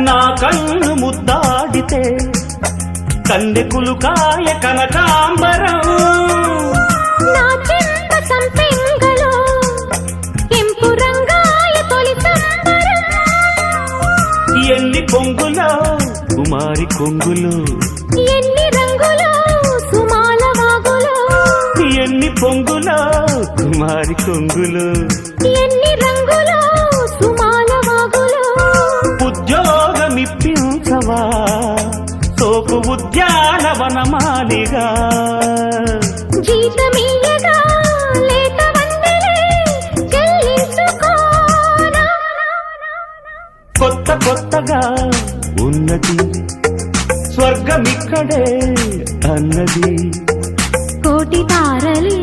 నా కన్ను ముద్దాడితే కన్నెకులు కాయ కనకాంబరం నా చెంప సంపెంగలో కెంపు రంగాయ తొలి సంబరం ఎన్ని పొంగులో కుమారి కొంగులు ఎన్ని రంగులో సుమాల వాగులో ఎన్ని పొంగులో కుమారి కొంగులు ఎన్ని రంగులో సుమాల వాగులో ఉద్యోగమిప్పించవా సోపు ఉద్యానవనమాలిగా జీతమీయగా లేత వందలే చెల్లించుకోనా కొత్త కొత్తగా ఉన్నది స్వర్గమిక్కడే అన్నది కోటి తారలే